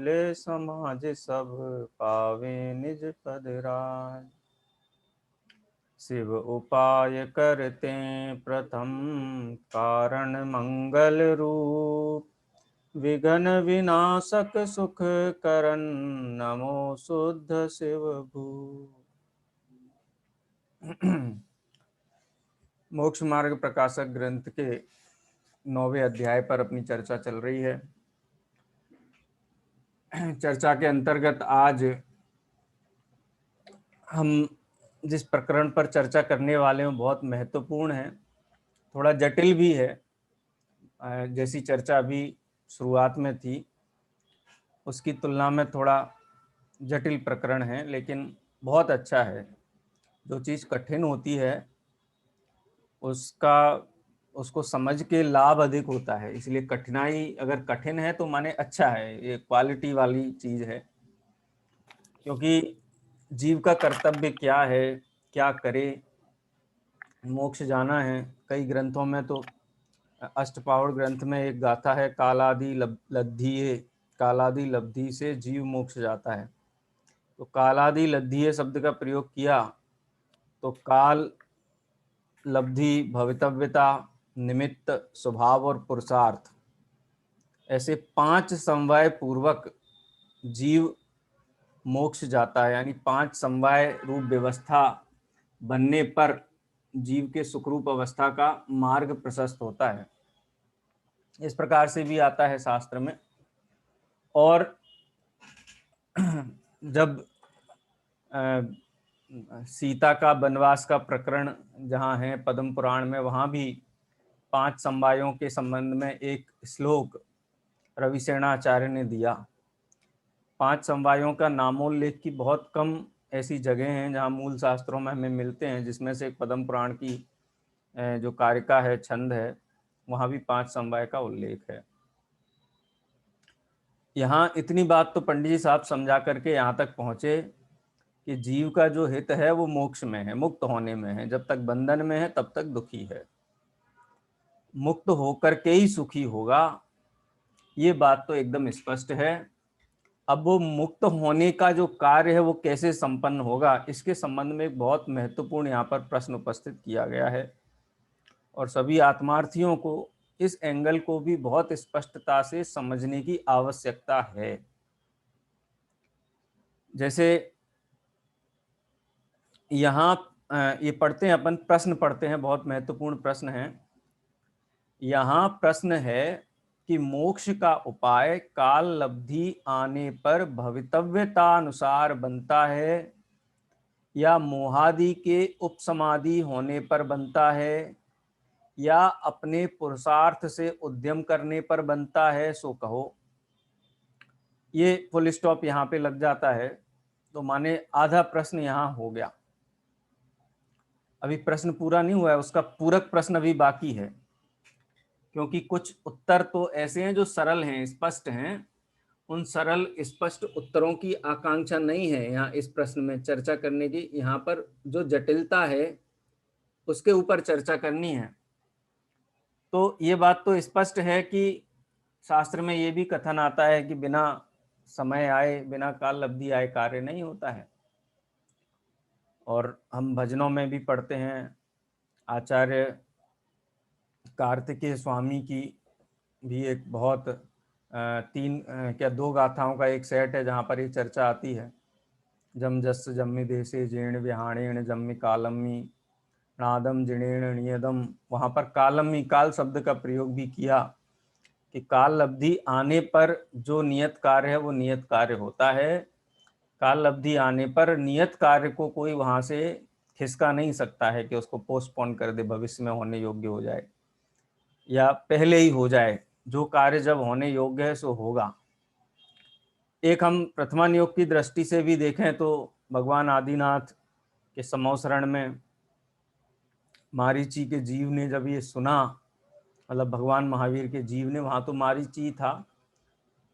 ले समाज सब पावे निज पद राज। शिव उपाय करते प्रथम कारण मंगल रूप। विघ्न विनाशक सुख करन नमो शुद्ध शिव भू। मोक्ष मार्ग प्रकाशक ग्रंथ के 9वें अध्याय पर अपनी चर्चा चल रही है। चर्चा के अंतर्गत आज हम जिस प्रकरण पर चर्चा करने वाले हैं बहुत महत्वपूर्ण है, थोड़ा जटिल भी है। जैसी चर्चा अभी शुरुआत में थी उसकी तुलना में थोड़ा जटिल प्रकरण है, लेकिन बहुत अच्छा है। जो चीज़ कठिन होती है उसको समझ के लाभ अधिक होता है, इसलिए कठिनाई अगर कठिन है तो माने अच्छा है, ये क्वालिटी वाली चीज़ है। क्योंकि जीव का कर्तव्य क्या है, क्या करे, मोक्ष जाना है। कई ग्रंथों में तो अष्टपावड़ ग्रंथ में एक गाथा है, कालादि लब्धिये, कालादि लब्धि से जीव मोक्ष जाता है। तो कालादि लब्धिये शब्द का प्रयोग किया तो काल, लब्धि, भवितव्यता, निमित्त, स्वभाव और पुरुषार्थ, ऐसे 5 समवाय पूर्वक जीव मोक्ष जाता है। यानी 5 समवाय रूप व्यवस्था बनने पर जीव के सुखरूप अवस्था का मार्ग प्रशस्त होता है। इस प्रकार से भी आता है शास्त्र में। और जब सीता का वनवास का प्रकरण जहाँ है पद्म पुराण में, वहाँ भी 5 समवायों के संबंध में एक श्लोक रविसेनाचार्य ने दिया। 5 समवायों का नामोल्लेख की बहुत कम ऐसी जगह हैं जहाँ मूल शास्त्रों में हमें मिलते हैं, जिसमें से एक पद्म पुराण की जो कारिका है, छंद है, वहाँ भी 5 समवाय का उल्लेख है। यहाँ इतनी बात तो पंडित जी साहब समझा करके यहाँ तक पहुँचे कि जीव का जो हित है वो मोक्ष में है, मुक्त होने में है। जब तक बंधन में है तब तक दुखी है, मुक्त होकर के ही सुखी होगा, ये बात तो एकदम स्पष्ट है। अब वो मुक्त होने का जो कार्य है वो कैसे संपन्न होगा, इसके संबंध में एक बहुत महत्वपूर्ण यहाँ पर प्रश्न उपस्थित किया गया है। और सभी आत्मार्थियों को इस एंगल को भी बहुत स्पष्टता से समझने की आवश्यकता है। जैसे यहाँ ये पढ़ते हैं, अपन प्रश्न पढ़ते हैं, बहुत महत्वपूर्ण प्रश्न है। यहाँ प्रश्न है कि मोक्ष का उपाय काल लब्धि आने पर भवितव्यता अनुसार बनता है या मोहादि के उपसमाधि होने पर बनता है या अपने पुरुषार्थ से उद्यम करने पर बनता है, सो कहो। ये फुल स्टॉप यहाँ पे लग जाता है तो माने आधा प्रश्न यहाँ हो गया। अभी प्रश्न पूरा नहीं हुआ है, उसका पूरक प्रश्न अभी बाकी है। क्योंकि कुछ उत्तर तो ऐसे हैं जो सरल हैं, स्पष्ट हैं। उन सरल स्पष्ट उत्तरों की आकांक्षा नहीं है यहाँ इस प्रश्न में चर्चा करने की। यहाँ पर जो जटिलता है उसके ऊपर चर्चा करनी है। तो ये बात तो स्पष्ट है कि शास्त्र में ये भी कथन आता है कि बिना समय आए, बिना काल लब्धि आए कार्य नहीं होता है। और हम भजनों में भी पढ़ते हैं, आचार्य कार्तिकेय स्वामी की भी एक बहुत 2 गाथाओं का एक सेट है जहाँ पर ये चर्चा आती है। जम जस जम्मि देशे जीर्ण विहाणेण जम्मि कालम्मी नादम जिणेण नियदम। वहाँ पर कालम्मी, काल शब्द का प्रयोग भी किया कि काल लब्धि आने पर जो नियत कार्य है वो नियत कार्य होता है। काल लब्धि आने पर नियत कार्य को कोई वहाँ से खिसका नहीं सकता है कि उसको पोस्टपोन कर दे, भविष्य में होने योग्य हो जाए या पहले ही हो जाए। जो कार्य जब होने योग्य है सो होगा। एक हम प्रथमा नियोग की दृष्टि से भी देखें तो भगवान आदिनाथ के समोसरण में मारीची के जीव ने जब ये सुना, मतलब भगवान महावीर के जीव ने, वहाँ तो मारीची था,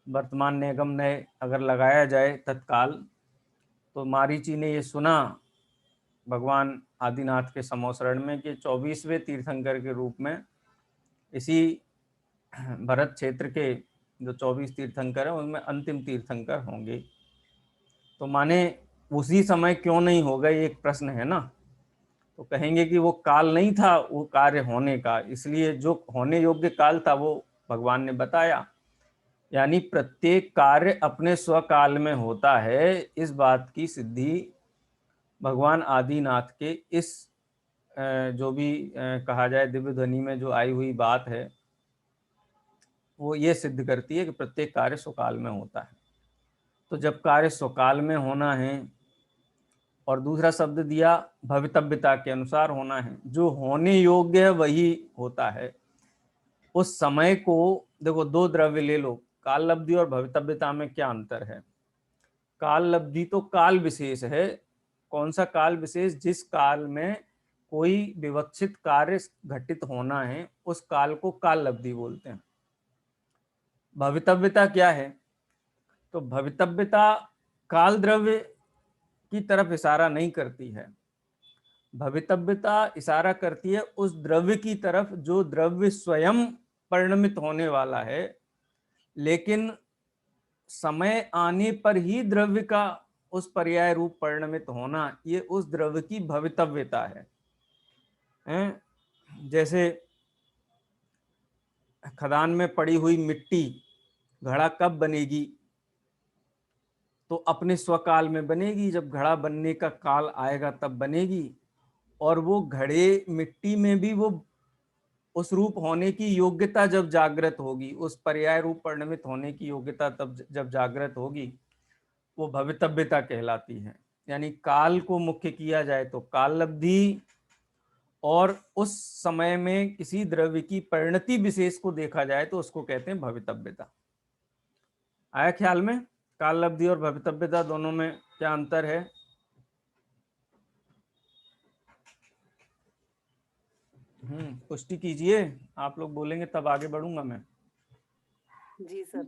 वर्तमान निगम ने अगर लगाया जाए तत्काल, तो मारीची ने ये सुना भगवान आदिनाथ के समोसरण में कि 24वें तीर्थंकर के रूप में इसी भरत क्षेत्र के जो 24 तीर्थंकर हैं उनमें अंतिम तीर्थंकर होंगे। तो माने उसी समय क्यों नहीं हो गए, एक प्रश्न है ना। तो कहेंगे कि वो काल नहीं था वो कार्य होने का, इसलिए जो होने योग्य काल था वो भगवान ने बताया। यानी प्रत्येक कार्य अपने स्वकाल में होता है, इस बात की सिद्धि भगवान आदिनाथ के इस जो भी कहा जाए दिव्य ध्वनि में जो आई हुई बात है वो ये सिद्ध करती है कि प्रत्येक कार्य स्वकाल में होता है। तो जब कार्य स्वकाल में होना है, और दूसरा शब्द दिया भवितव्यता के अनुसार होना है, जो होने योग्य है वही होता है। उस समय को देखो, दो द्रव्य ले लो, काल लब्धि और भवितव्यता में क्या अंतर है। काल लब्धि तो काल विशेष है। कौन सा काल विशेष? जिस काल में कोई विवक्षित कार्य घटित होना है उस काल को काल लब्धि बोलते हैं। भवितव्यता क्या है? तो भवितव्यता काल द्रव्य की तरफ इशारा नहीं करती है। भवितव्यता इशारा करती है उस द्रव्य की तरफ जो द्रव्य स्वयं परिणमित होने वाला है, लेकिन समय आने पर ही द्रव्य का उस पर्याय रूप परिणमित होना, ये उस द्रव्य की भवितव्यता है। जैसे खदान में पड़ी हुई मिट्टी घड़ा कब बनेगी? तो अपने स्वकाल में बनेगी, जब घड़ा बनने का काल आएगा तब बनेगी। और वो घड़े मिट्टी में भी वो उस रूप होने की योग्यता जब जागृत होगी, उस पर्याय रूप परिणमित होने की योग्यता तब जब जागृत होगी, वो भवितव्यता कहलाती है। यानी काल को मुख्य किया जाए तो काल लब्धि, और उस समय में किसी द्रव्य की परिणति विशेष को देखा जाए तो उसको कहते हैं भवितव्यता। आया ख्याल में? काल लब्धि और भवितव्यता दोनों में क्या अंतर है? पुष्टि कीजिए, आप लोग बोलेंगे तब आगे बढ़ूंगा मैं। जी सर।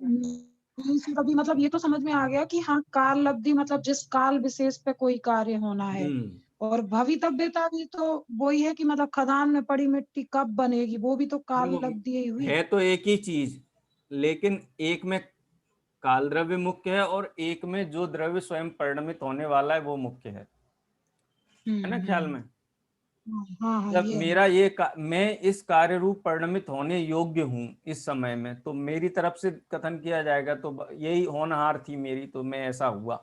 सर अभी मतलब ये तो समझ में आ गया कि हाँ, काल लब्धि मतलब जिस काल विशेष पे कोई कार्य होना है, और भवितव्यता भी तो वही है कि मतलब खदान में पड़ी मिट्टी कब बनेगी, वो भी तो काल लब्धि ही हुई है। तो एक ही चीज, लेकिन एक में काल द्रव्य मुख्य है और एक में जो द्रव्य स्वयं परिणमित होने वाला है वो मुख्य है ना ख्याल में? हाँ, जब ये मेरा मैं इस कार्य रूप परिणमित होने योग्य हूँ इस समय में, तो मेरी तरफ से कथन किया जाएगा तो यही होनहार थी मेरी, तो मैं ऐसा हुआ।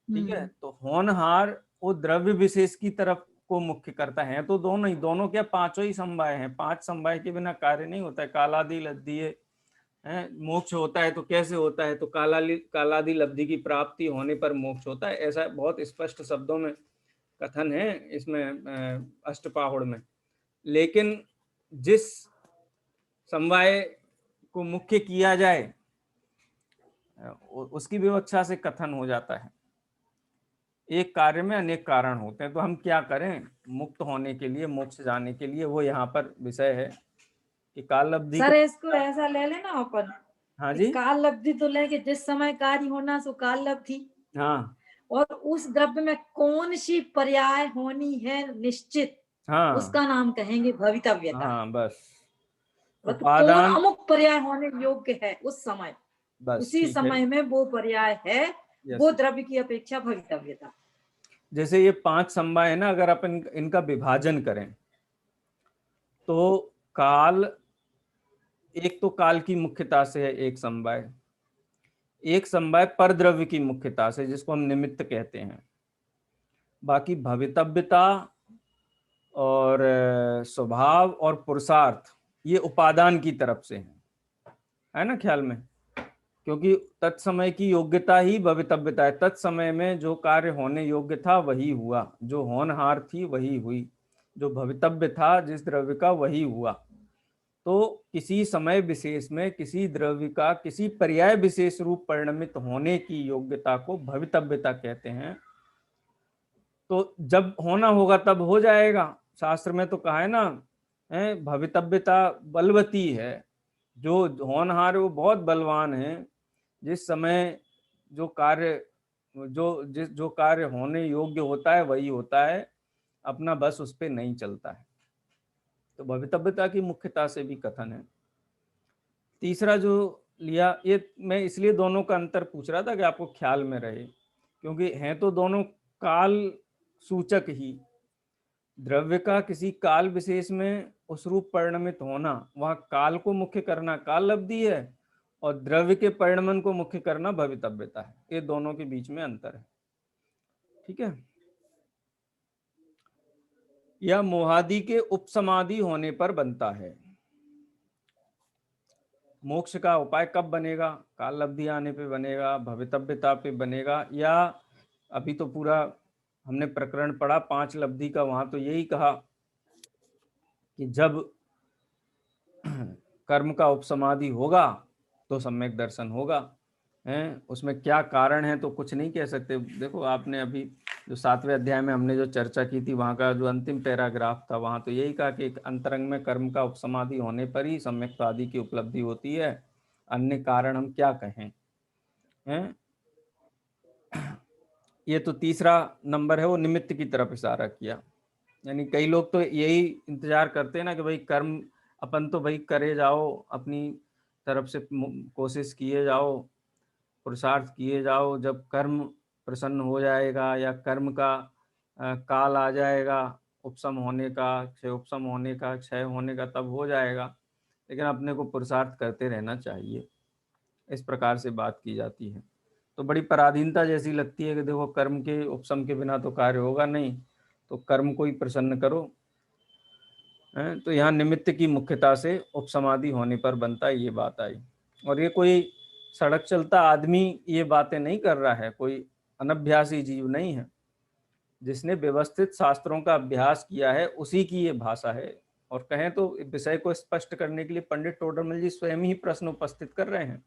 ठीक है, तो होनहार वो द्रव्य विशेष की तरफ को मुख्य करता है। तो दोनों ही, दोनों क्या पांचों ही समवाय हैं। पांच समवाय के बिना कार्य नहीं होता है। कालादि लब्धि है, मोक्ष होता है तो कैसे होता है? तो कालादि लब्धि की प्राप्ति होने पर मोक्ष होता है, ऐसा बहुत स्पष्ट शब्दों में कथन है इसमें अष्टपाहुड़ में। लेकिन जिस समवाय को मुख्य किया जाए उसकी विवक्षा से कथन हो जाता है। एक कार्य में अनेक कारण होते हैं, तो हम क्या करें मुक्त होने के लिए, मोक्ष जाने के लिए? वो यहाँ पर विषय है कि काल लब्धि सर इसको ऐसा ले लेना अपन। हाँ जी, काल लब्धि तो लेके जिस समय कार्य होना सो काल लब्धि, हाँ, और उस द्रव्य में कौन सी पर्याय होनी है निश्चित, हाँ, उसका नाम कहेंगे भवितव्यता। हाँ, बस मतलब कौन उपादान, अमुक पर्याय होने योग्य है उस समय, बस उसी ठीक है। समय में वो पर्याय है, वो द्रव्य की अपेक्षा भवितव्यता। जैसे ये पांच समवाय है ना, अगर अपन इनका विभाजन करें तो काल, एक तो काल की मुख्यता से है एक समवाय, एक समवाय पर द्रव्य की मुख्यता से जिसको हम निमित्त कहते हैं। बाकी भवितव्यता और स्वभाव और पुरुषार्थ ये उपादान की तरफ से है ना ख्याल में? क्योंकि तत्समय की योग्यता ही भवितव्यता है। तत्समय में जो कार्य होने योग्य था वही हुआ, जो होनहार थी वही हुई, जो भवितव्य था जिस द्रव्य का वही हुआ। तो किसी समय विशेष में किसी द्रव्य का किसी पर्याय विशेष रूप परिणमित होने की योग्यता को भवितव्यता कहते हैं। तो जब होना होगा तब हो जाएगा। शास्त्र में तो कहा है ना, भवितव्यता बलवती है, जो होनहार वो बहुत बलवान है। जिस समय जो कार्य जो कार्य होने योग्य होता है वही होता है, अपना बस उस पर नहीं चलता है। तो भवितव्यता की मुख्यता से भी कथन है। तीसरा जो लिया, ये मैं इसलिए दोनों का अंतर पूछ रहा था कि आपको ख्याल में रहे, क्योंकि हैं तो दोनों काल सूचक ही। द्रव्य का किसी काल विशेष में उस रूप परिणमित होना, वहां काल को मुख्य करना काल लब्धि है, और द्रव्य के परिणमन को मुख्य करना भवितव्यता है। ये दोनों के बीच में अंतर है। ठीक है। यह मोहादि के उपसमाधि होने पर बनता है। मोक्ष का उपाय कब बनेगा? काल लब्धि आने पे बनेगा, भवितव्यता पे बनेगा, या अभी तो पूरा हमने प्रकरण पढ़ा 5 लब्धि का, वहां तो यही कहा कि जब कर्म का उपसमाधि होगा तो सम्यक दर्शन होगा। हैं, उसमें क्या कारण है तो कुछ नहीं कह सकते। देखो आपने अभी जो 7वें अध्याय में हमने जो चर्चा की थी, वहां का जो अंतिम पैराग्राफ था, वहां तो यही कहा कि एक अंतरंग में कर्म का उपसमाधि होने पर ही सम्यक आदि की उपलब्धि होती है, अन्य कारण हम क्या कहें। हैं, ये तो तीसरा नंबर है, वो निमित्त की तरफ इशारा किया। यानी कई लोग तो यही इंतजार करते हैं ना कि भाई कर्म अपन तो भाई करे जाओ, अपनी तरफ से कोशिश किए जाओ, पुरुषार्थ किए जाओ, जब कर्म प्रसन्न हो जाएगा या कर्म का काल आ जाएगा उपशम होने का, क्षय होने का, तब हो जाएगा। लेकिन अपने को पुरुषार्थ करते रहना चाहिए, इस प्रकार से बात की जाती है। तो बड़ी पराधीनता जैसी लगती है कि देखो कर्म के उपशम के बिना तो कार्य होगा नहीं, तो कर्म को ही प्रसन्न करो। तो यहाँ निमित्त की मुख्यता से उपसमाधि होने पर बनता है, ये बात आई। और ये कोई सड़क चलता आदमी ये बातें नहीं कर रहा है, कोई अनभ्यासी जीव नहीं है। जिसने व्यवस्थित शास्त्रों का अभ्यास किया है उसी की ये भाषा है। और कहें तो विषय को स्पष्ट करने के लिए पंडित टोडरमल जी स्वयं ही प्रश्न उपस्थित कर रहे हैं।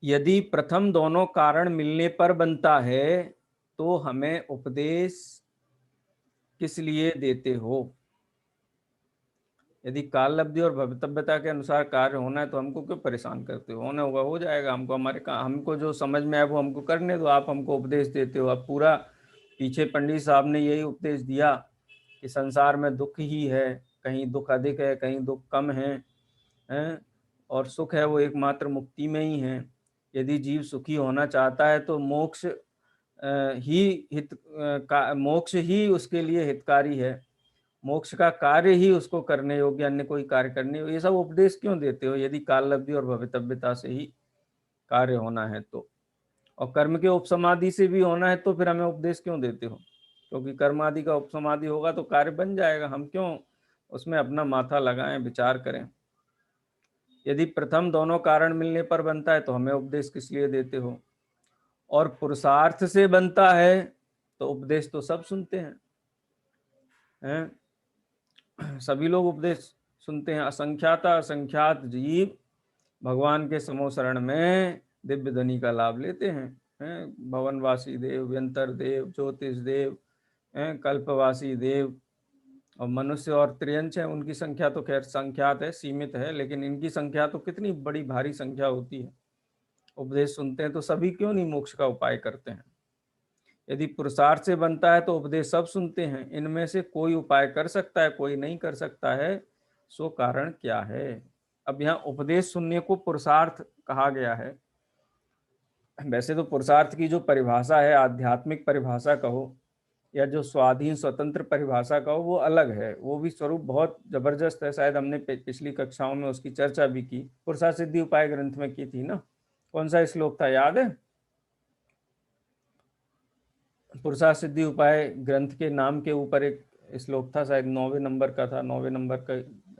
यदि प्रथम दोनों कारण मिलने पर बनता है तो हमें उपदेश किस लिए देते हो? यदि काल लब्धि और भवितव्यता के अनुसार कार्य होना है तो हमको क्यों परेशान करते हो? होना होगा, हो जाएगा। हमको जो समझ में आए वो हमको करने दो। आप हमको उपदेश देते हो। अब पूरा पीछे पंडित साहब ने यही उपदेश दिया कि संसार में दुख ही है, कहीं दुख अधिक है, कहीं दुख कम है, और सुख है वो एकमात्र मुक्ति में ही है। यदि जीव सुखी होना चाहता है तो मोक्ष ही उसके लिए हितकारी है। मोक्ष का कार्य ही उसको करने योग्य, अन्य कोई कार्य करने योग्य। ये सब उपदेश क्यों देते हो यदि काल लब्धि और भवितव्यता से ही कार्य होना है तो? और कर्म के उपसमाधि से भी होना है तो फिर हमें उपदेश क्यों देते हो? क्योंकि कर्म आदि का उपसमाधि होगा तो कार्य बन जाएगा, हम क्यों उसमें अपना माथा लगाएं, विचार करें। यदि प्रथम दोनों कारण मिलने पर बनता है तो हमें उपदेश किस लिए देते हो? और पुरुषार्थ से बनता है तो उपदेश तो सब सुनते हैं, सभी लोग उपदेश सुनते हैं। असंख्यात जीव भगवान के समोशरण में दिव्य ध्वनि का लाभ लेते हैं। भवनवासी देव, व्यंतर देव, ज्योतिष देव, कल्पवासी देव, और मनुष्य और त्रियंश है, उनकी संख्या तो खैर संख्यात है, सीमित है, लेकिन इनकी संख्या तो कितनी बड़ी भारी संख्या होती है। उपदेश सुनते हैं तो सभी क्यों नहीं मोक्ष का उपाय करते हैं? यदि पुरुषार्थ से बनता है तो उपदेश सब सुनते हैं। इनमें से कोई उपाय कर सकता है, कोई नहीं कर सकता है, सो कारण क्या है? अब यहाँ उपदेश सुनने को पुरुषार्थ कहा गया है। वैसे तो पुरुषार्थ की जो परिभाषा है, आध्यात्मिक परिभाषा कहो या जो स्वाधीन स्वतंत्र परिभाषा कहो, वो अलग है। वो भी स्वरूप बहुत जबरदस्त है। शायद हमने पिछली कक्षाओं में उसकी चर्चा भी की, पुरुषार्थ सिद्धि उपाय ग्रंथ में की थी ना। कौन सा श्लोक था, याद है? पुरुषार्थ सिद्धि उपाय ग्रंथ के नाम के ऊपर एक श्लोक था, शायद 9वें नंबर का था, 9वें नंबर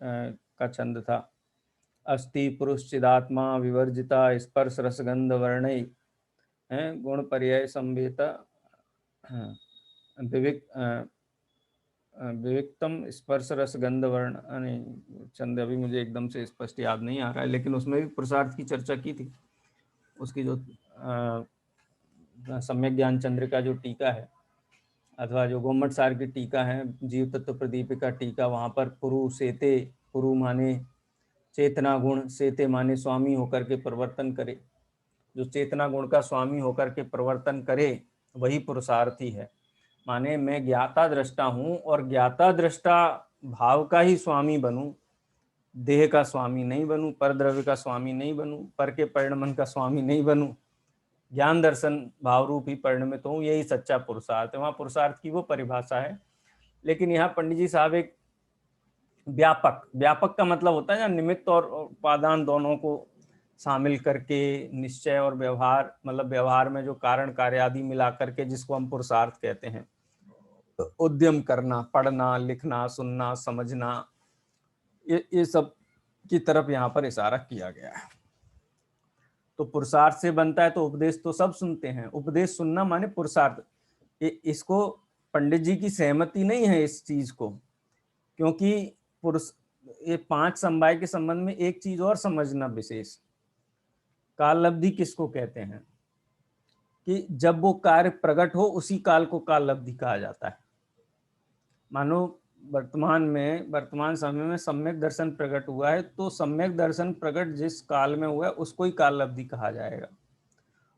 का छंद था। अस्ति पुरुषचिदात्मा विवर्जिता स्पर्श रसगंध वर्णय गुण पर्याय संवेता विविक्तम स्पर्श रस गंध वर्ण छंद अभी मुझे एकदम से स्पष्ट याद नहीं आ रहा है, लेकिन उसमें भी पुरुषार्थ की चर्चा की थी। उसकी जो सम्यक ज्ञान चंद्रिका जो टीका है, अथवा जो गोमट सार की टीका है, जीव तत्व प्रदीपिका टीका, वहाँ पर पुरु सेते, पुरु माने चेतना गुण, सेते माने स्वामी होकर के प्रवर्तन करे। जो चेतना गुण का स्वामी होकर के प्रवर्तन करे वही पुरुषार्थी है। माने मैं ज्ञाता दृष्टा हूँ और ज्ञाता दृष्टा भाव का ही स्वामी बनूं, देह का स्वामी नहीं बनूं, पर द्रव्य का स्वामी नहीं बनूं, पर के परिणमन का स्वामी नहीं बनूं, ज्ञान दर्शन भाव रूप ही परिणमित हूं, यही सच्चा पुरुषार्थ है। वहां पुरुषार्थ की वो परिभाषा है। लेकिन यहाँ पंडित जी साहब एक व्यापक का मतलब होता है ना, निमित्त और उपादान दोनों को शामिल करके निश्चय और व्यवहार, मतलब व्यवहार में जो कारण कार्य आदि मिला करके जिसको हम पुरुषार्थ कहते हैं, उद्यम करना, पढ़ना, लिखना, सुनना, समझना, ये सब की तरफ यहाँ पर इशारा किया गया है। तो पुरुषार्थ से बनता है, तो उपदेश तो सब सुनते हैं, उपदेश सुनना माने पुरुषार्थ। इसको पंडित जी की सहमति नहीं है इस चीज को, क्योंकि पुरुष ये 5 समवाय के संबंध में एक चीज और समझना विशेष, काल लब्धि किसको कहते हैं कि जब वो कार्य प्रकट हो उसी काल को काल लब्धि कहा जाता है। मानो वर्तमान समय में सम्यक दर्शन प्रकट हुआ है, तो सम्यक दर्शन प्रकट जिस काल में हुआ है उसको ही काल लब्धि कहा जाएगा,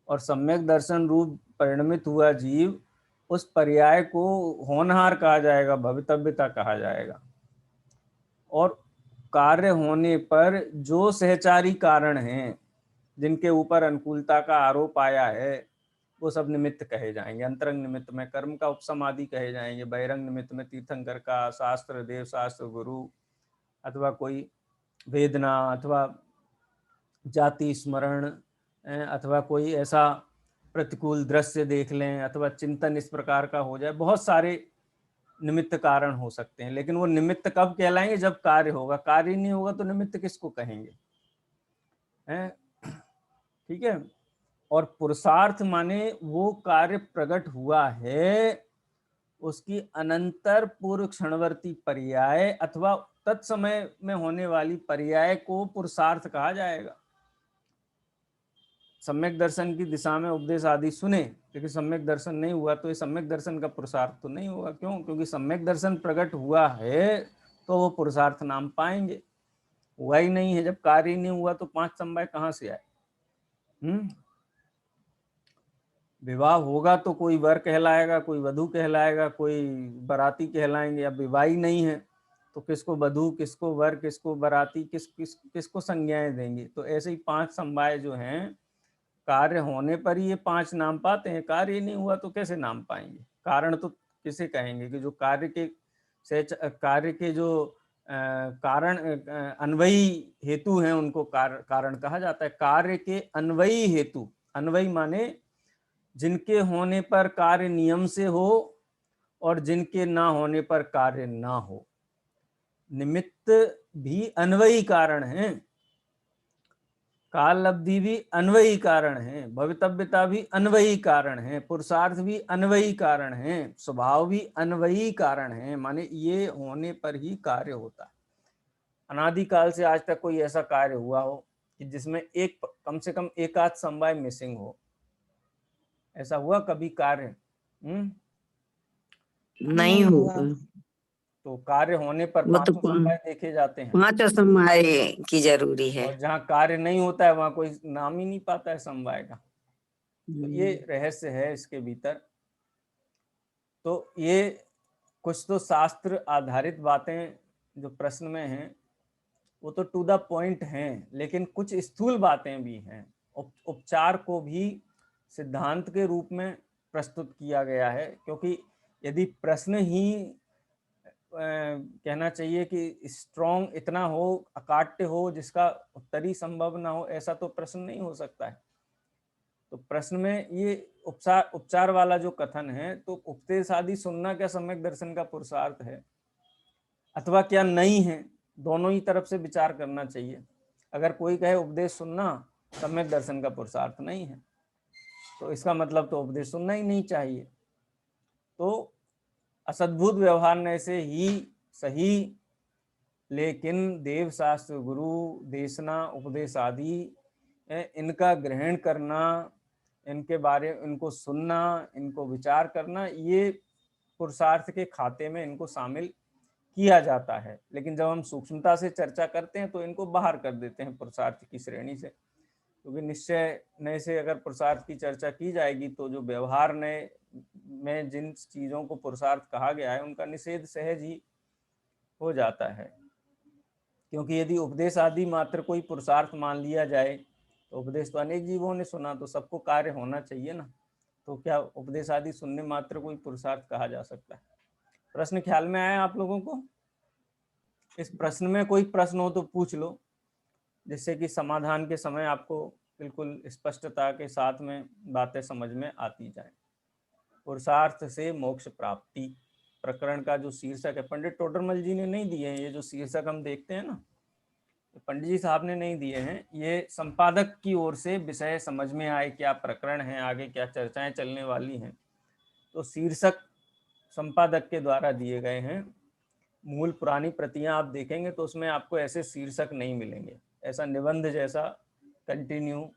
और सम्यक दर्शन रूप परिणमित हुआ जीव, उस पर्याय को होनहार कहा जाएगा, भवितव्यता कहा जाएगा। और कार्य होने पर जो सहचारी कारण हैं, जिनके ऊपर अनुकूलता का आरोप आया है, वो सब निमित्त कहे जाएंगे। अंतरंग निमित्त में कर्म का उपसम आदि कहे जाएंगे, बहिरंग निमित्त में तीर्थंकर का, शास्त्र, देव शास्त्र, गुरु, अथवा कोई वेदना, अथवा जाति स्मरण, अथवा कोई ऐसा प्रतिकूल दृश्य देख लें, अथवा चिंतन इस प्रकार का हो जाए। बहुत सारे निमित्त कारण हो सकते हैं, लेकिन वो निमित्त कब कहलाएंगे? जब कार्य होगा। कार्य नहीं होगा तो निमित्त किसको कहेंगे? ठीक है। और पुरुषार्थ माने वो कार्य प्रकट हुआ है, उसकी अनंतर पूर्व क्षणवर्ती पर्याय अथवा तत्समय में होने वाली पर्याय को पुरुषार्थ कहा जाएगा। सम्यक दर्शन की दिशा में उपदेश आदि सुने, लेकिन सम्यक दर्शन नहीं हुआ तो ये सम्यक दर्शन का पुरुषार्थ तो नहीं होगा। क्यों? क्योंकि सम्यक दर्शन प्रकट हुआ है तो वो पुरुषार्थ नाम पाएंगे। हुआ ही नहीं है, जब कार्य नहीं हुआ तो 5 समवाय कहाँ से आए? विवाह होगा तो कोई वर कहलाएगा, कोई वधू कहलाएगा, कोई बराती कहलाएंगे। अब विवाह ही नहीं है तो किसको वधू, किसको वर, किसको बराती, किसको संज्ञाएं देंगे? तो ऐसे ही 5 समवाय जो हैं, कार्य होने पर ही ये 5 नाम पाते हैं। कार्य नहीं हुआ तो कैसे नाम पाएंगे? कारण तो किसे कहेंगे कि जो कार्य के जो कारण अन्वयी हेतु हैं, उनको कारण कहा जाता है। कार्य के अन्वयी हेतु, अन्वयी माने जिनके होने पर कार्य नियम से हो और जिनके ना होने पर कार्य ना हो। निमित्त भी अन्वयी कारण हैं, काल लब्धि भी अन्वयी कारण है, भवितव्यता भी अन्वयी कारण है, पुरुषार्थ भी अन्वयी कारण है, स्वभाव भी अन्वयी कारण है। माने ये होने पर ही कार्य होता है। अनादिकाल से आज तक कोई ऐसा कार्य हुआ हो कि जिसमें कम से कम एक आध समवाय मिसिंग हो? ऐसा हुआ कभी कार्य? नहीं हुआ। तो कार्य होने पर वो तो 5 समवाय देखे जाते हैं। 5 समवाय की जरूरी है, और जहाँ कार्य नहीं होता है वहां कोई नाम ही नहीं पाता है समवाय का। तो ये रहस्य है इसके भीतर। तो ये कुछ तो शास्त्र आधारित बातें जो प्रश्न में हैं वो तो टू द पॉइंट हैं, लेकिन कुछ स्थूल बातें भी हैं। उपचार को भी सिद्धांत के रूप में प्रस्तुत किया गया है, क्योंकि यदि प्रश्न ही कहना चाहिए कि स्ट्रॉन्ग इतना हो, अकाट्य हो, जिसका उत्तर ही संभव ना हो, ऐसा तो प्रश्न नहीं हो सकता है। तो प्रश्न में ये उपचार वाला जो कथन है, तो उपदेश आदि सुनना क्या सम्यक दर्शन का पुरुषार्थ है अथवा क्या नहीं है? दोनों ही तरफ से विचार करना चाहिए। अगर कोई कहे उपदेश सुनना सम्यक दर्शन का पुरुषार्थ नहीं है, तो इसका मतलब तो उपदेश सुनना ही नहीं चाहिए। तो असद्भुत व्यवहार से ही सही, लेकिन देव शास्त्र, गुरु, देशना, उपदेश आदि इनका ग्रहण करना, इनको सुनना, इनको विचार करना, ये पुरुषार्थ के खाते में इनको शामिल किया जाता है। लेकिन जब हम सूक्ष्मता से चर्चा करते हैं तो इनको बाहर कर देते हैं पुरुषार्थ की श्रेणी से, क्योंकि निश्चय नए से अगर पुरुषार्थ की चर्चा की जाएगी तो जो व्यवहार नए में जिन चीजों को पुरुषार्थ कहा गया है उनका निषेध सहज ही हो जाता है। क्योंकि यदि उपदेश आदि मात्र कोई पुरुषार्थ मान लिया जाए तो उपदेश तो अनेक जीवों ने सुना, तो सबको कार्य होना चाहिए ना, तो क्या उपदेश आदि सुनने मात्र कोई पुरुषार्थ कहा जा सकता है? प्रश्न ख्याल में आया आप लोगों को? इस प्रश्न में कोई प्रश्न हो तो पूछ लो, जिससे कि समाधान के समय आपको बिल्कुल स्पष्टता के साथ में बातें समझ में आती जाए। पुरुषार्थ से मोक्ष प्राप्ति प्रकरण का जो शीर्षक है, पंडित टोडरमल जी ने नहीं दिए हैं, ये जो शीर्षक हम देखते हैं ना, पंडित जी साहब ने नहीं दिए हैं, ये संपादक की ओर से विषय समझ में आए, क्या प्रकरण है, आगे क्या चर्चाएं चलने वाली हैं, तो शीर्षक संपादक के द्वारा दिए गए हैं। मूल पुरानी प्रतियां आप देखेंगे तो उसमें आपको ऐसे शीर्षक नहीं मिलेंगे, ऐसा निबंध जैसा कंटिन्यू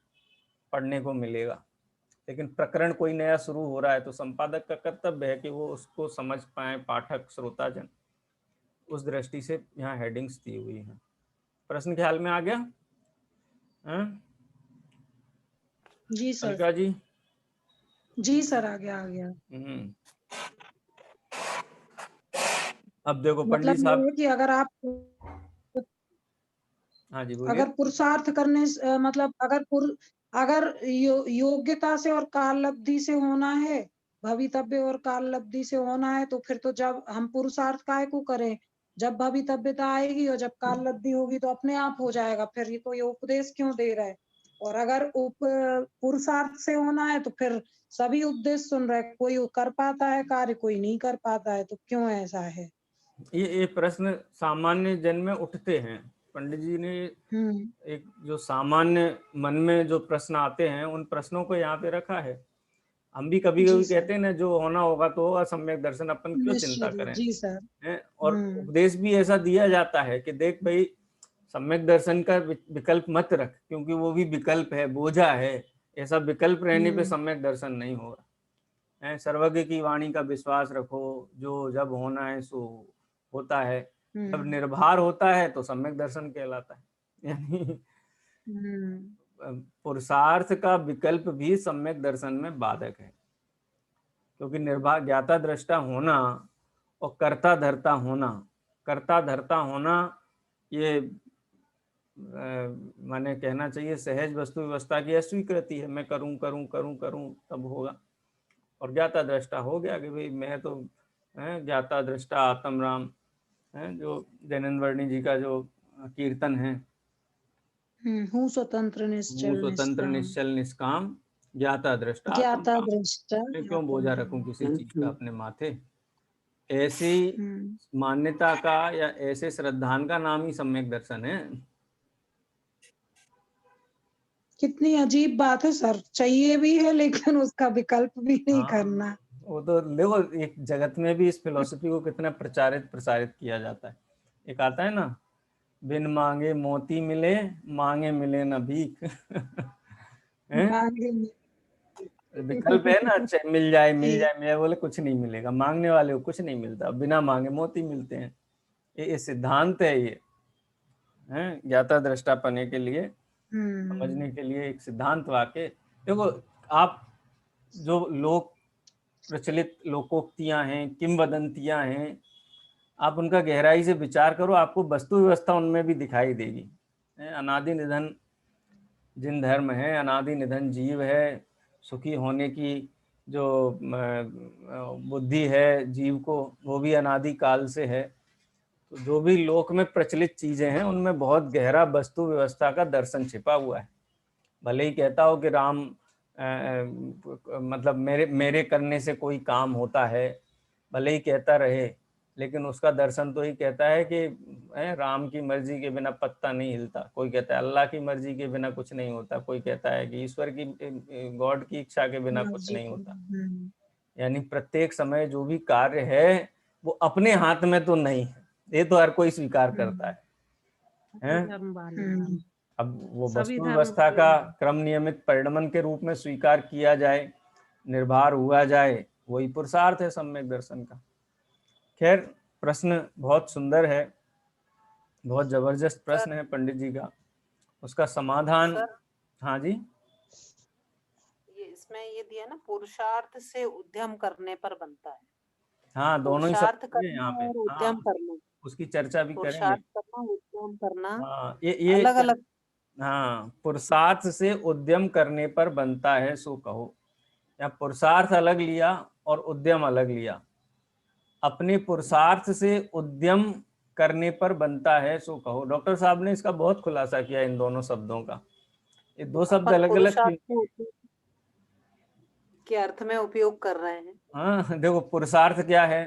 पढ़ने को मिलेगा। लेकिन प्रकरण कोई नया शुरू हो रहा है तो संपादक का कर्तव्य है कि वो उसको समझ पाए, पाठक श्रोताजन, उस दृष्टि से यहाँ हेडिंग्स दी हुई हैं। प्रश्न ख्याल में आ गया? जी सर। अलका जी? जी सर, आ गया। अब देखो पंडित मतलब साहब, ये है कि अगर आप हाँ जी बोलिए। अगर पुरुषार्थ करने से मतलब अगर योग्यता से और काल लब्धि से होना है, भवितव्य और काल लब्धि से होना है, तो फिर तो जब हम पुरुषार्थ काहे को करें, जब भवितव्यता आएगी और जब काल लब्धि होगी तो अपने आप हो जाएगा, फिर ये तो ये उपदेश क्यों दे रहा है? और अगर पुरुषार्थ से होना है तो फिर सभी उपदेश सुन रहे, कोई कर पाता है कार्य, कोई नहीं कर पाता है, तो क्यों ऐसा है? ये प्रश्न सामान्य जन में उठते हैं। पंडित जी ने एक जो सामान्य मन में जो प्रश्न आते हैं उन प्रश्नों को यहाँ पे रखा है। हम भी कभी कभी कहते हैं ना, जो होना होगा तो होगा, सम्यक दर्शन, अपन क्यों चिंता करें। जी सर। और उपदेश भी ऐसा दिया जाता है कि देख भाई, सम्यक दर्शन का विकल्प मत रख, क्योंकि वो भी विकल्प है, बोझा है। ऐसा विकल्प रहने पे सम्यक दर्शन नहीं होगा। सर्वज्ञ की वाणी का विश्वास रखो, जो जब होना है सो होता है, जब निर्भर होता है तो सम्यक दर्शन कहलाता है। यानी पुरुषार्थ का विकल्प भी सम्यक दर्शन में बाधक है, क्योंकि निर्भर ज्ञाता दृष्टा होना और कर्ता धर्ता होना, ये माने कहना चाहिए सहज वस्तु व्यवस्था की अस्वीकृति है। मैं करूं करूं करूं करूं तब होगा। और ज्ञाता दृष्टा हो गया कि भाई मैं तो ज्ञाता दृष्टा आत्म राम, जो जैनंद वर्णी जी का जो कीर्तन है, हूँ स्वतंत्र निश्चल निष्काम ज्ञाता दृष्टा मैं क्यों बोझा रखूं किसी चीज का अपने माथे। ऐसी मान्यता का या ऐसे श्रद्धान का नाम ही सम्यक दर्शन है। कितनी अजीब बात है सर, चाहिए भी है लेकिन उसका विकल्प भी नहीं करना। वो तो देखो, एक जगत में भी इस फिलॉसफी को कितना प्रसारित किया जाता है। एक आता है ना, बिन मांगे मोती मिले, मांगे मिले न भीख। विकल्प है ना, चाहे मिल जाए बोले कुछ नहीं मिलेगा, मांगने वाले को कुछ नहीं मिलता, बिना मांगे मोती मिलते हैं। ये सिद्धांत है, ये ज्ञाता दृष्टा पने के लिए, समझने के लिए एक सिद्धांत वाक्य। देखो, आप जो लोक प्रचलित लोकोक्तियां हैं, किंवदंतियां हैं, आप उनका गहराई से विचार करो, आपको वस्तु व्यवस्था उनमें भी दिखाई देगी। अनादि निधन जिन धर्म है, अनादि निधन जीव है, सुखी होने की जो बुद्धि है जीव को, वो भी अनादि काल से है। तो जो भी लोक में प्रचलित चीजें हैं उनमें बहुत गहरा वस्तु व्यवस्था का दर्शन छिपा हुआ है। भले ही कहता हो कि राम मतलब मेरे करने से कोई काम होता है, भले ही कहता रहे, लेकिन उसका दर्शन तो ही कहता है कि राम की मर्जी के बिना पत्ता नहीं हिलता। कोई कहता है अल्लाह की मर्जी के बिना कुछ नहीं होता, कोई कहता है कि ईश्वर की, गॉड की इच्छा के बिना कुछ नहीं होता। यानी प्रत्येक समय जो भी कार्य है वो अपने हाथ में तो नहीं है, ये तो हर कोई स्वीकार करता है। अब वो वस्तु व्यवस्था का क्रम नियमित परिणमन के रूप में स्वीकार किया जाए, निर्भर हुआ जाए, वही पुरुषार्थ है सम्यक दर्शन का। खैर, प्रश्न बहुत सुंदर है, बहुत जबरदस्त प्रश्न है पंडित जी का। उसका समाधान, हाँ जी, ये इसमें ये दिया ना, पुरुषार्थ से उद्यम करने पर बनता है। हाँ दोनों ही पुरुषार्थ करना करना और उद्यम करना। उसकी चर्चा भी करेंगे। पुरुषार्थ करना, उद्यम करना, हाँ ये अलग अलग। हाँ, पुरुषार्थ से उद्यम करने पर बनता है सो कहो। या पुरुषार्थ अलग लिया और उद्यम अलग लिया। अपने पुरुषार्थ से उद्यम करने पर बनता है सो कहो। डॉक्टर साहब ने इसका बहुत खुलासा किया इन दोनों शब्दों का। ये दो शब्द अपन अलग अलग पुरुषार्थ को उद्यम के अर्थ में उपयोग कर रहे हैं। हाँ देखो, पुरुषार्थ क्या है?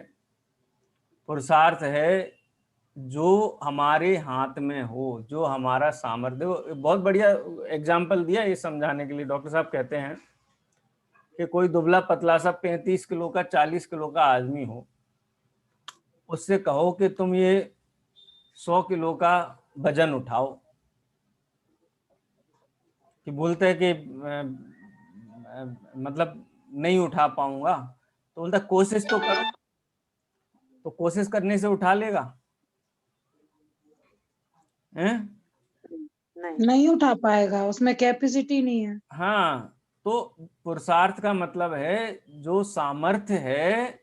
पुरुषार्थ है जो हमारे हाथ में हो, जो हमारा सामर्थ्य। देखो बहुत बढ़िया एग्जाम्पल दिया ये समझाने के लिए। डॉक्टर साहब कहते हैं कि कोई दुबला पतला सा 35 किलो का 40 किलो का आदमी हो, उससे कहो कि तुम ये 100 किलो का वजन उठाओ, कि बोलते हैं कि मतलब नहीं उठा पाऊंगा, तो बोलता कोशिश तो करो। तो कोशिश करने से उठा लेगा हैं? नहीं उठा पाएगा, उसमें कैपेसिटी नहीं है। हाँ, तो पुरुषार्थ का मतलब है जो सामर्थ्य है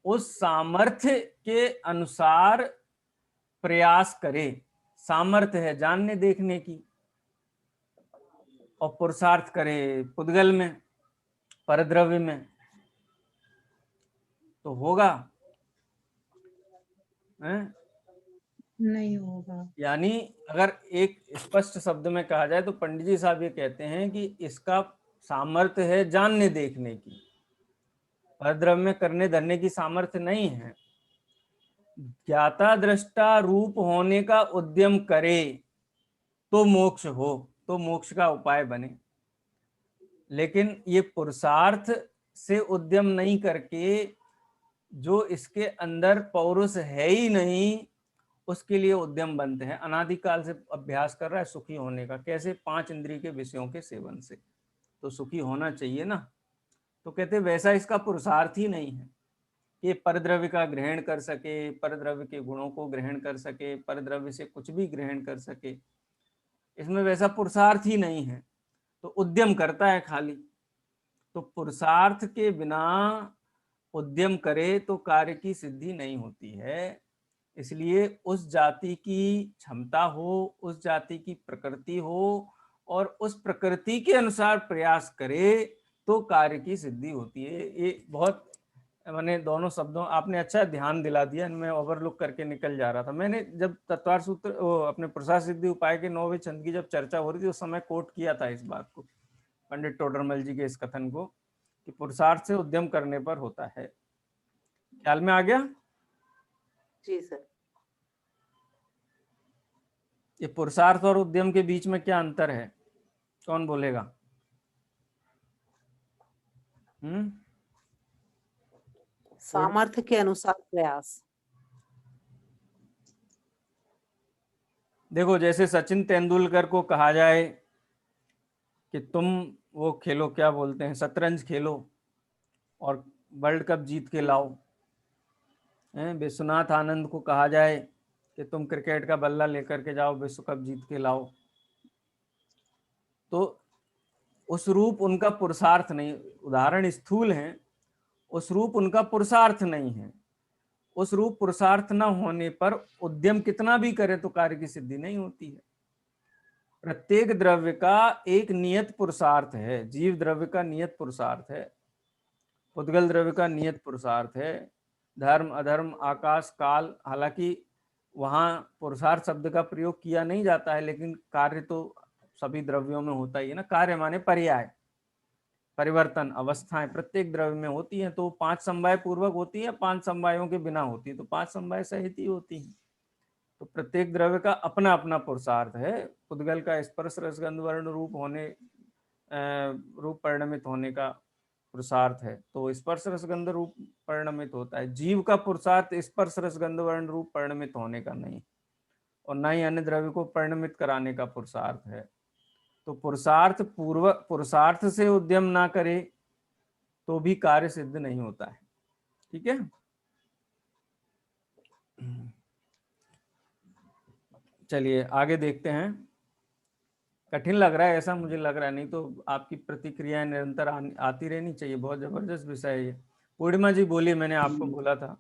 उस सामर्थ्य के अनुसार प्रयास करे। सामर्थ्य है जानने देखने की, और पुरुषार्थ करे पुद्गल में, परद्रव्य में, तो होगा हैं? नहीं होगा। यानी अगर एक स्पष्ट शब्द में कहा जाए तो पंडित जी साहब ये कहते हैं कि इसका सामर्थ्य है जानने देखने की, परद्रव्य में करने धरने की सामर्थ्य नहीं है। ज्ञाता दृष्टा रूप होने का उद्यम करे तो मोक्ष हो, तो मोक्ष का उपाय बने। लेकिन ये पुरुषार्थ से उद्यम नहीं करके, जो इसके अंदर पौरुष है ही नहीं, उसके लिए उद्यम बनते हैं। अनादिकाल से अभ्यास कर रहा है सुखी होने का। कैसे? 5 इंद्रिय के विषयों के सेवन से तो सुखी होना चाहिए ना। तो कहते वैसा इसका पुरुषार्थ ही नहीं है कि परद्रव्य का ग्रहण कर सके, परद्रव्य के गुणों को ग्रहण कर सके, परद्रव्य से कुछ भी ग्रहण कर सके। इसमें वैसा पुरुषार्थ ही नहीं है, तो उद्यम करता है खाली। तो पुरुषार्थ के बिना उद्यम करे तो कार्य की सिद्धि नहीं होती है। इसलिए उस जाति की क्षमता हो, उस जाति की प्रकृति हो, और उस प्रकृति के अनुसार प्रयास करे तो कार्य की सिद्धि होती है। ये बहुत मैंने दोनों शब्दों आपने अच्छा ध्यान दिला दिया, मैं ओवरलुक करके निकल जा रहा था। मैंने जब तत्वार सूत्र अपने पुरुषार्थ सिद्धि उपाय के 9वें छंद की जब चर्चा हो रही थी उस समय कोट किया था इस बात को, पंडित टोडरमल जी के इस कथन को, कि पुरुषार्थ से उद्यम करने पर होता है। ख्याल में आ गया? जी सर। ये पुरुषार्थ और उद्यम के बीच में क्या अंतर है? कौन बोलेगा? सामर्थ्य के अनुसार प्रयास। देखो, जैसे सचिन तेंदुलकर को कहा जाए कि तुम वो खेलो, क्या बोलते हैं, शतरंज खेलो और वर्ल्ड कप जीत के लाओ। विश्वनाथ आनंद को कहा जाए कि तुम क्रिकेट का बल्ला लेकर के जाओ, विश्व कप जीत के लाओ। तो उस रूप उनका पुरुषार्थ नहीं, उदाहरण स्थूल हैं, उस रूप उनका पुरुषार्थ नहीं है। उस रूप पुरुषार्थ न होने पर उद्यम कितना भी करे तो कार्य की सिद्धि नहीं होती है। प्रत्येक द्रव्य का एक नियत पुरुषार्थ है। जीव द्रव्य का नियत पुरुषार्थ है, पुद्गल द्रव्य का नियत पुरुषार्थ है। धर्म अधर्म आकाश काल, हालांकि वहां पुरुषार्थ शब्द का प्रयोग किया नहीं जाता है, लेकिन कार्य तो सभी द्रव्यों में होता ही है ना। कार्य माने पर्याय, परिवर्तन, अवस्थाएं प्रत्येक द्रव्य में होती हैं। तो 5 समवाय पूर्वक होती है, 5 समवायों के बिना होती है, तो 5 समवाय सहित ही होती है। तो प्रत्येक द्रव्य का अपना अपना पुरुषार्थ है। पुद्गल का स्पर्श रसगंध वर्ण रूप होने रूप परिणमित होने का पुरुषार्थ है, तो स्पर्श रसगंध रूप परिणमित होता है। जीव का पुरुषार्थ स्पर्श रसगंध वर्ण रूप परिणमित होने का नहीं, और न ही अन्य द्रव्य को परिणमित कराने का पुरुषार्थ है। तो पुरुषार्थ से उद्यम ना करे तो भी कार्य सिद्ध नहीं होता है। ठीक है, चलिए आगे देखते हैं। कठिन लग रहा है ऐसा मुझे लग रहा है, नहीं तो आपकी प्रतिक्रियाएं निरंतर आती रहनी चाहिए। बहुत जबरदस्त विषय है ये। पूर्णिमा जी बोलिए, मैंने आपको बोला था।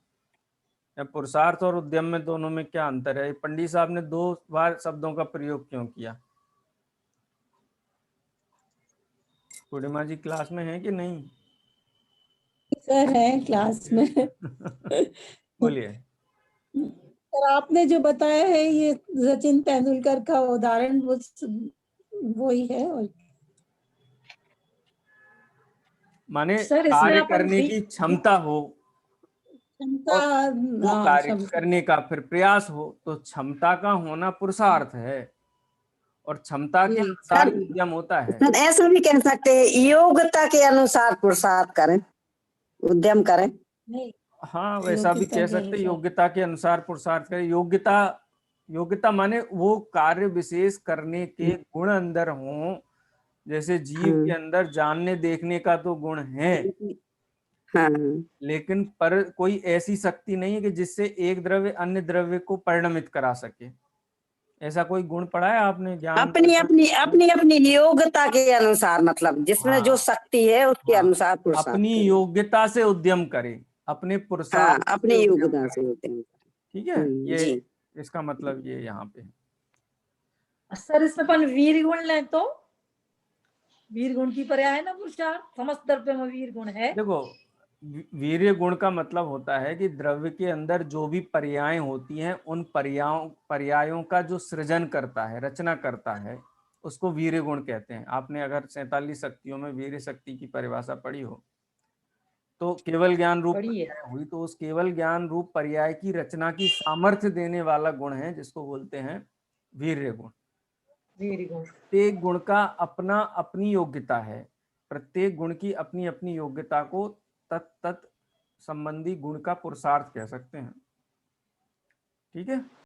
पुरुषार्थ और उद्यम में दोनों में क्या अंतर है? पंडित साहब ने 2 बार शब्दों का प्रयोग क्यों किया? पूर्णिमा जी क्लास में है कि नहीं? सर है क्लास में। बोलिए। सर आपने जो बताया है ये सचिन तेंदुलकर का उदाहरण वही है। और माने सर, इसमें कार्य अपन करने भी- की क्षमता हो, क्षमता, वो हाँ, कार्य करने का फिर प्रयास हो, तो क्षमता का होना पुरुषार्थ है और क्षमता के जी। अनुसार सर, उद्यम होता है। सर ऐसा भी कह सकते हैं योग्यता के अनुसार पुरुषार्थ करें, उद्यम करें। नहीं, हाँ, वैसा भी योग्यता कह के सकते हैं, अनुसार। योग्यता के अनुसार पुरुषार्थ करें। योग्यता माने वो कार्य विशेष करने के गुण अंदर हों। जैसे जीव के अंदर जानने देखने का तो गुण है, हाँ, लेकिन पर कोई ऐसी शक्ति नहीं है कि जिससे एक द्रव्य अन्य द्रव्य को परिणमित करा सके। ऐसा कोई गुण पढ़ा है आपने ज्ञान? अपनी अपनी योग्यता के अनुसार, मतलब जिसमें जो हाँ, शक्ति है उसके हाँ, अनुसार पुरुषार्थ अपनी करें। योग्यता से उद्यम करे, अपने हाँ, पुरुषार्थ से अपनी उद्यम योग्यता करे। से उद्यम करें। ठीक है, ये जी। इसका मतलब ये यहाँ पे है। सर इसमें अपन वीर गुण लें तो वीर गुण की पर्याय है ना पुरुषार्थ, समस्त द्रव्य में वीर गुण है। देखो, वीर्य गुण का मतलब होता है कि द्रव्य के अंदर जो भी पर्याय होती हैं, उन पर्यायों का जो सृजन करता है, रचना करता है, उसको वीर्य गुण कहते हैं। आपने अगर 47 शक्तियों में वीर्य शक्ति की परिभाषा पढ़ी हो, तो केवल ज्ञान रूप पढ़ी है। पर्याय हुई, तो उस केवल ज्ञान रूप पर्याय की रचना की सामर्थ्य देने वाला गुण है, जिसको बोलते हैं वीर्य गुण। वीर गुण। प्रत्येक गुण का अपना अपनी योग्यता है। प्रत्येक गुण की अपनी अपनी योग्यता को तत् संबंधी गुण का पुरुषार्थ कह सकते हैं। ठीक है।